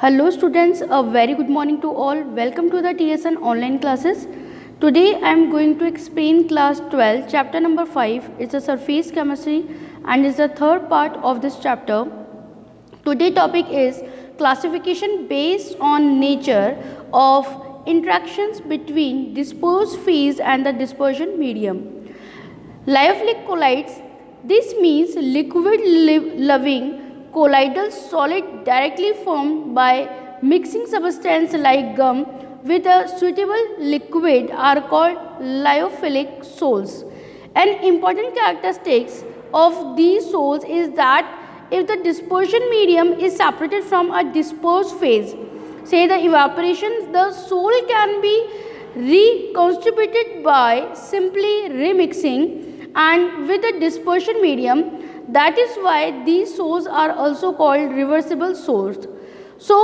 Hello students, a very good morning to all. Welcome to the TSN online classes. Today I am going to explain class 12 chapter number 5. It's a surface chemistry and is the third part of this chapter. Today topic is classification based on nature of interactions between dispersed phase and the dispersion medium. Lyophilic colloids, this means liquid loving colloidal solid directly formed by mixing substance like gum with a suitable liquid are called lyophilic sols. An important characteristics of these sols is that if the dispersion medium is separated from a dispersed phase, say the evaporation, the sol can be reconstituted by simply remixing and with a dispersion medium. That is why these sols are also called reversible sols. So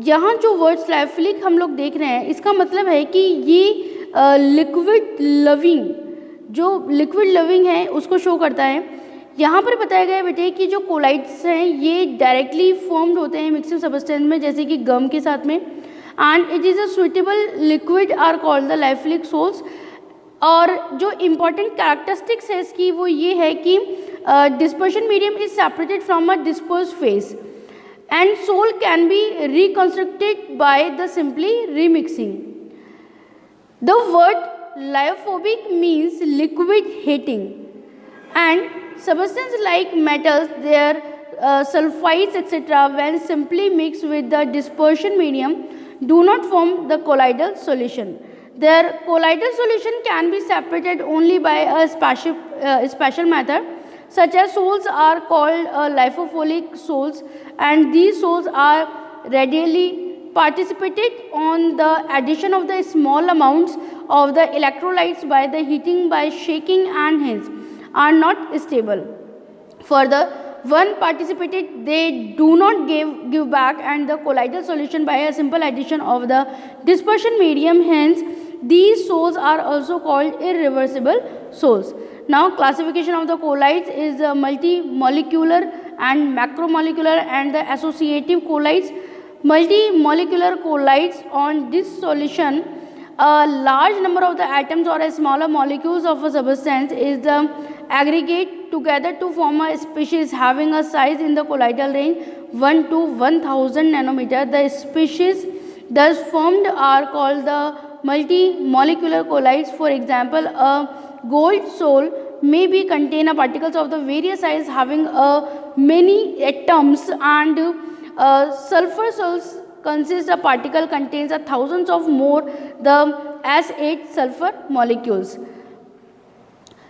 यहाँ जो words lyophilic हम लोग देख रहे हैं इसका मतलब है कि ये लिक्विड लविंग जो लिक्विड लविंग है उसको शो करता है. यहाँ पर बताया गया है बेटे कि जो कोलाइड्स हैं ये डायरेक्टली फॉर्म्ड होते हैं मिक्सिंग सबस्टेंस में जैसे कि गम के साथ में and it is a suitable liquid are called the lyophilic sols. और जो इम्पॉर्टेंट कैरेक्टरिस्टिक्स है इसकी वो ये है कि dispersion medium is separated from a dispersed phase and sol can be reconstructed by the simply remixing. The word lyophobic means liquid heating and substances like metals, their sulfides etc. when simply mixed with the dispersion medium do not form the colloidal solution. Their colloidal solution can be separated only by a special method. Such as sols are called lyophilic sols and these sols are readily participated on the addition of the small amounts of the electrolytes by the heating by shaking and hence are not stable. Further, when participated they do not give back and the colloidal solution by a simple addition of the dispersion medium, hence these sols are also called irreversible sols. Now classification of the colloids is multimolecular and macromolecular and the associative colloids. Multimolecular colloids on this solution a large number of the atoms or a smaller molecules of a substance is the aggregate together to form a species having a size in the colloidal range 1 to 1000 nanometer. The species thus formed are called the multimolecular colloids. For example, a gold sol may be contain particles of the various size having many atoms and sulfur sols consist a particle contains thousands of more the S8 sulfur molecules.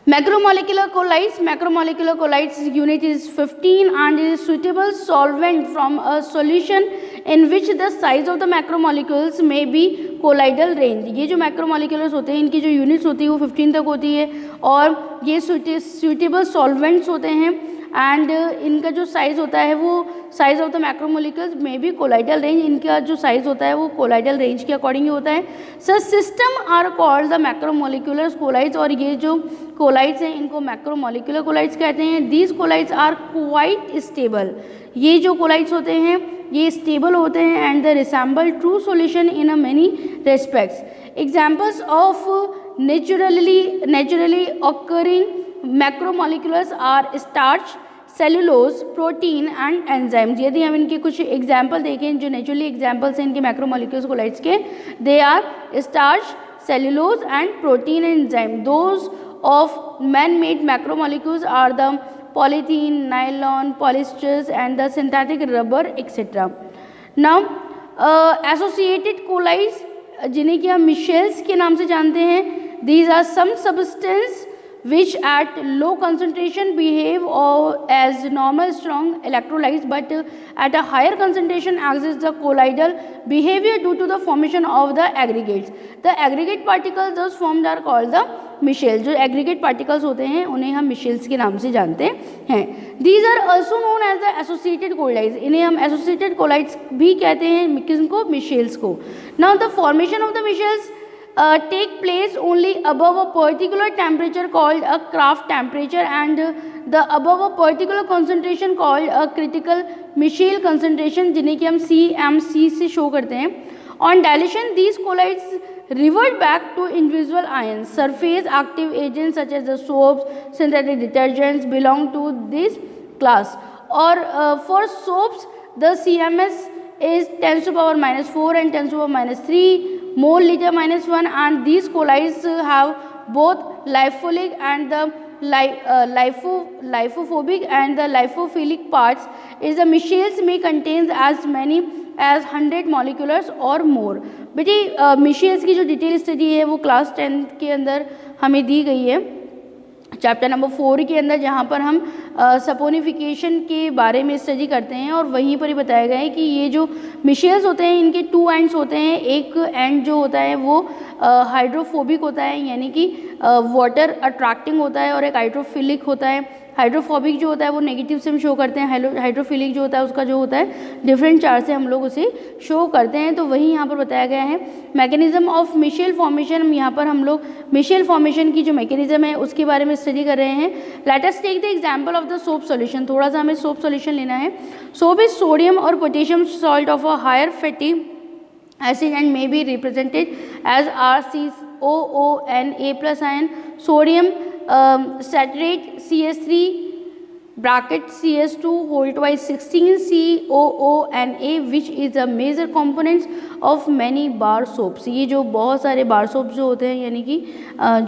Macromolecular colloids unit is 15 and is suitable solvent from a solution in which the size of the macromolecules may be colloidal range. ये जो macromolecules होते हैं इनकी जो units होती है वो 15 तक होती है और ये suitable solvents होते हैं एंड इनका जो साइज़ होता है वो साइज ऑफ द मैक्रोमोलिक्यूल्स में भी कोलाइडल रेंज इनका जो साइज़ होता है वो कोलाइडल रेंज के अकॉर्डिंग ही होता है. Such system are called the macromolecular colloids और ये जो कोलाइड्स हैं इनको मैक्रोमोलिक्यूलर कोलाइड्स कहते हैं. These colloids are quite stable. ये जो कोलाइड्स होते हैं ये स्टेबल होते हैं and the resemble true solution in a many respects. Examples of naturally occurring macromoleculars are starch, cellulose, protein and enzymes. यदि हम इनके कुछ एग्जाम्पल देखें जो नेचुरली एग्जाम्पल्स हैं इनके मैक्रोमोलिक्यूल्स कोलाइड्स के, they are starch, cellulose and protein and enzyme. Those of man made macromolecules are the polythene, nylon, polyesters and the synthetic rubber etcetera. Now associated colloids जिन्हें कि हम micelles के नाम से जानते हैं. These are some substance which at low concentration behave as normal strong electrolytes but at a higher concentration exhibit the colloidal behavior due to the formation of the aggregates. The aggregate particles thus formed are called the Michels. जो aggregate particles होते हैं उन्हें हम Michels के नाम से जानते हैं. These are also known as the associated colloids. इन्हें हम associated colloids भी कहते हैं किनको, Michels को. Now the formation of the Michels take place only above a particular temperature called a Kraft temperature and the above a particular concentration called a critical Michel concentration, जिन्हें कि हम CMC से show करते हैं. On dilution, these colloids revert back to individual ions. Surface active agents such as the soaps, synthetic detergents belong to this class. Or for soaps, the CMS is 10 to the power minus 4 and 10 to the power minus 3 mole liter minus 1, and these colloids have both lipophilic and the lipophobic and the lipophilic parts. Is the Michels may contains as many as 100 molecules or more. बेटी Michels की जो detail study है वो class 10 के अंदर हमें दी गई है चैप्टर नंबर 4 के अंदर, जहाँ पर हम सपोनिफिकेशन के बारे में स्टडी करते हैं और वहीं पर ही बताया गया है कि ये जो मिशेल्स होते हैं इनके 2 एंड्स होते हैं. एक एंड जो होता है वो हाइड्रोफोबिक होता है, यानी कि वाटर अट्रैक्टिंग होता है, और एक हाइड्रोफिलिक होता है. हाइड्रोफोबिक जो होता है वो नेगेटिव से हम शो करते हैं. हाइड्रोफिलिक जो होता है उसका जो होता है डिफरेंट चार्ज से हम लोग उसे शो करते हैं. तो वही यहाँ पर बताया गया है. मैकेनिज्म ऑफ मिशेल फॉर्मेशन, यहाँ पर हम लोग मिशेल फॉर्मेशन की जो मैकेनिज्म है उसके बारे में स्टडी कर रहे हैं. Let us take the example of the soap solution. थोड़ा सा हमें सोप सॉल्यूशन लेना है. सोप इज सोडियम और potassium salt of a higher fatty acid and may be represented as RCOONA plus ion. Sodium saturate CH3 bracket CH2 whole twice 16 COONA which is the major components of many bar soaps. ये जो बहुत सारे बार soaps जो होते हैं, यानी कि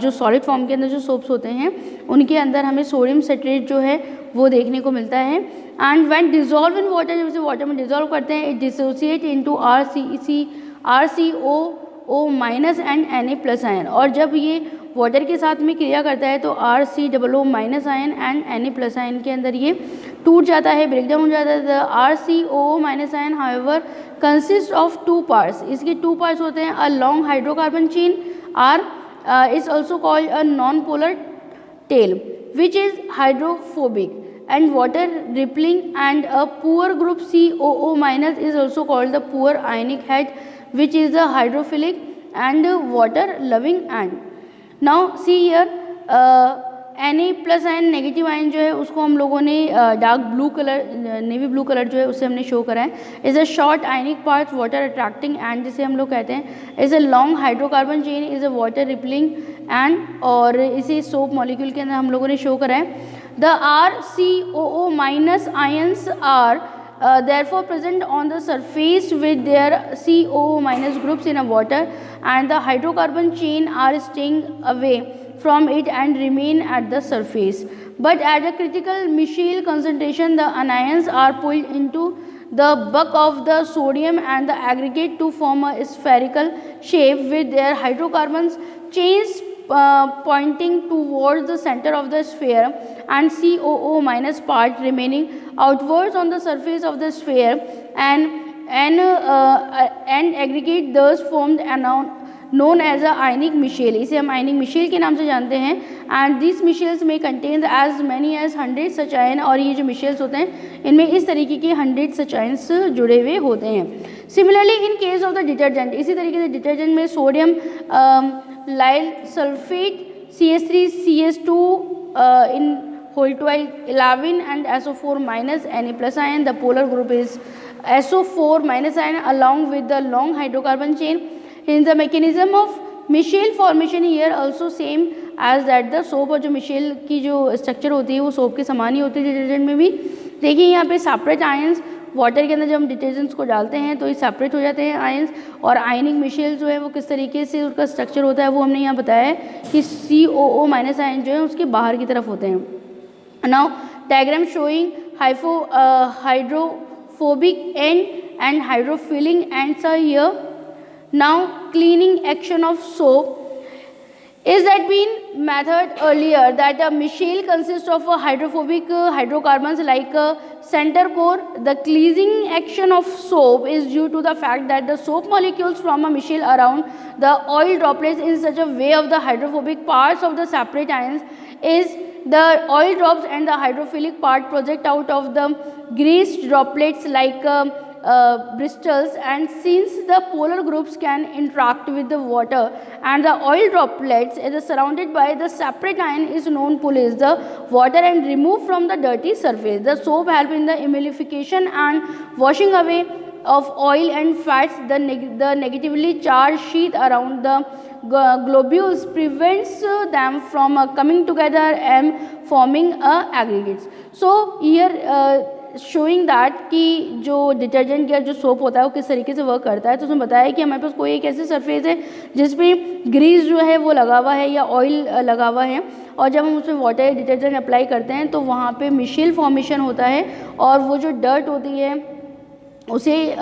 जो सॉलिड फॉर्म के अंदर जो सोप्स होते हैं उनके अंदर हमें सोडियम सेट्रेट जो है वो देखने को मिलता है. And when dissolve in water, जब इसे वाटर में डिजोल्व करते हैं it dissociate into RCOO minus and Na plus ion. और जब ये वाटर के साथ में क्रिया करता है तो RCOO minus ion and Na plus ion के अंदर ये टूट जाता है, ब्रेकडाउन हो जाता है. The RCOO minus ion however consist of 2 parts. इसके 2 पार्ट्स होते हैं. A long hydrocarbon chain are is also called a non polar tail which is hydrophobic and water repelling, and a poor group COO minus is also called the poor ionic head which is the hydrophilic and water loving end. Now see here Na plus ion negative ion जो है उसको हम लोगों ने dark blue colour, navy blue colour जो है उससे हमने शो करा है. Is a short ionic part water attracting and जिसे हम लोग कहते हैं. Is a long hydrocarbon chain is a water rippling and, और इसे सोप मॉलिक्यूल के अंदर हम लोगों ने शो करा है. The RCOO minus ions are therefore present on the surface with their COO minus groups in a water, and the hydrocarbon chain are staying away from it and remain at the surface. But at a critical Michel concentration, the anions are pulled into the bulk of the sodium and the aggregate to form a spherical shape with their hydrocarbons chains pointing towards the center of the sphere, and COO minus part remaining outwards on the surface of the sphere, and aggregate thus formed and known as a ionic Michel. इसे हम ionic Michel के नाम से जानते हैं. and these Michels may contain as many as 100 such ion, और ये जो Michels होते हैं इनमें इस तरीके के 100 such ions जुड़े हुए होते हैं. Similarly in case of the detergent, इसी तरीके से डिटर्जेंट में सोडियम लाइल sulphate CH3CH2 in whole twice 11 and SO4 minus Na plus ion. The polar group is SO4 minus ion along with the long hydrocarbon chain. In the mechanism of Michel formation here also same as that the soap, और जो Michel की जो structure होती है वो soap के समान ही होती है डिटर्जेंट में भी. देखिए यहाँ पे सेपरेट आयंस वाटर के अंदर जब हम डिटर्जेंट्स को डालते हैं तो ये सेपरेट हो जाते हैं आयंस, और आयनिक मिशेल जो है वो किस तरीके से उसका स्ट्रक्चर होता है वो हमने यहाँ बताया है कि COO माइनस आयन जो है उसके बाहर की तरफ होते हैं. Now diagram showing hydrophobic and and hydrophilic ends are here. Now cleaning action of soap is that been method earlier that a Michel consists of a hydrophobic hydrocarbons like a center core. The cleansing action of soap is due to the fact that the soap molecules from a Michel around the oil droplets in such a way of the hydrophobic parts of the separate ions is the oil drops and the hydrophilic part project out of the grease droplets like bristles, and since the polar groups can interact with the water and the oil droplets is surrounded by the separate ion is known police the water and remove from the dirty surface. The soap help in the emulsification and washing away of oil and fats. The negatively charged sheath around the globules prevents them from coming together and forming aggregates. So here showing that कि जो detergent या जो soap होता है वो किस तरीके से वर्क करता है. तो उसमें बताया कि हमारे पास कोई एक ऐसी सरफेस है जिसमें ग्रीस जो है वो लगा हुआ है या ऑयल लगा हुआ है, और जब हम उसमें वाटर डिटर्जेंट अप्लाई करते हैं तो वहाँ पे मिशेल फॉर्मेशन होता है, और वो जो डर्ट होती है उसे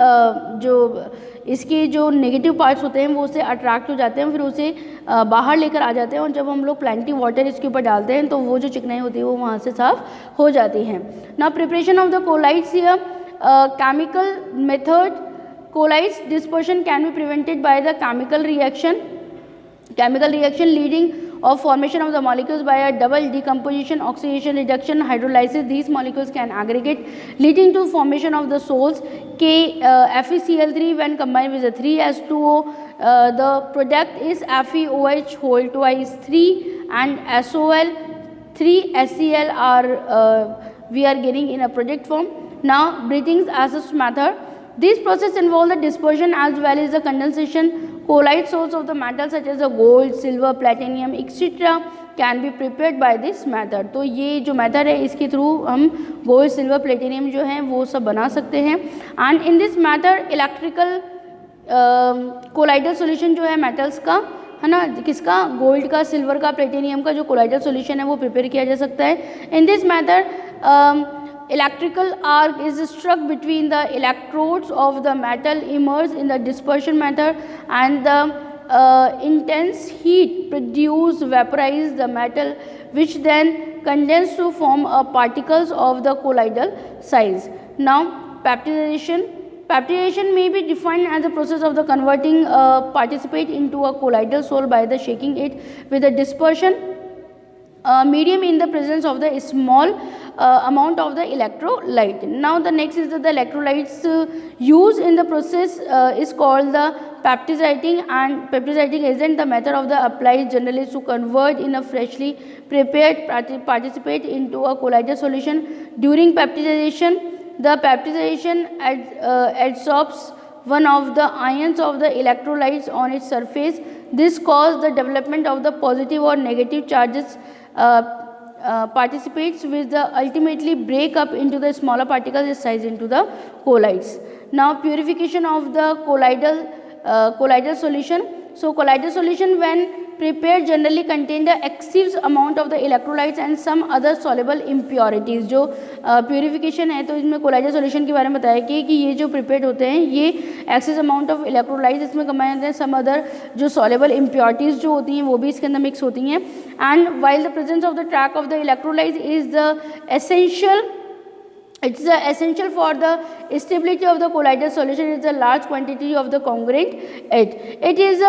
जो इसके जो नेगेटिव पार्ट्स होते हैं वो उससे अट्रैक्ट हो जाते हैं, फिर उसे बाहर लेकर आ जाते हैं, और जब हम लोग प्लेंटी वाटर इसके ऊपर डालते हैं तो वो जो चिकनाई होती है वो वहाँ से साफ हो जाती हैं. Now preparation of the colloids here, chemical method. Colloids dispersion can be prevented by the chemical reaction leading of formation of the molecules by a double decomposition, oxidation, reduction, hydrolysis. These molecules can aggregate leading to formation of the salts FeCl3 when combined with the 3H2O. The product is FeOH whole twice 3 and SOL 3HCl are we are getting in a product form. Now breathing acid method. This process involves the dispersion as well as the condensation. Colloid source of the metal such as the gold, silver, platinum, etc. can be prepared by this method. तो ये जो method है इसके through हम gold, silver, platinum जो है वो सब बना सकते हैं. And in this method electrical colloidal solution जो है मेटल्स का है ना, किसका, गोल्ड का, सिल्वर का, प्लेटिनियम का जो कोलाइडल सॉल्यूशन है वो प्रिपेयर किया जा सकता है. In this method electrical arc is struck between the electrodes of the metal immersed in the dispersion method, and the intense heat produced vaporize the metal, which then condense to form particles of the colloidal size. Now baptization. Baptization may be defined as the process of the converting participate into a colloidal sol by the shaking it with a dispersion medium in the presence of the small amount of the electrolyte. Now the next is that the electrolytes used in the process is called the baptizing, and baptizing agent. The method of the applied generally to convert in a freshly prepared participate into a colloidal solution. During baptization, the baptization adsorbs one of the ions of the electrolytes on its surface. This causes the development of the positive or negative charges participates which the ultimately break up into the smaller particles is sized into the colloids. Now purification of the colloidal solution. So colloidal solution when prepared generally contain the excess amount of the electrolytes and some other soluble impurities. जो purification है तो इसमें colloidal solution के बारे में बताया कि ये जो prepared होते हैं ये excess amount of electrolytes इसमें combine होते हैं, some other जो soluble impurities जो होती हैं वो भी इसके अंदर mix होती हैं. And while the presence of the track of the electrolytes is the essential, it's essential for the stability of the colloidal solution is the large quantity of the congruent it is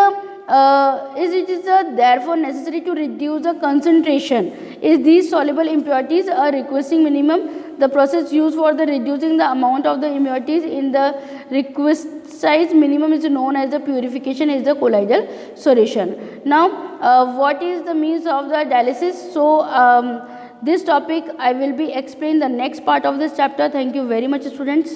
therefore necessary to reduce the concentration is these soluble impurities are requesting minimum. The process used for the reducing the amount of the impurities in the request size minimum is known as the purification is the colloidal solution. Now what is the means of the dialysis? So this topic I will be explain the next part of this chapter. Thank you very much students.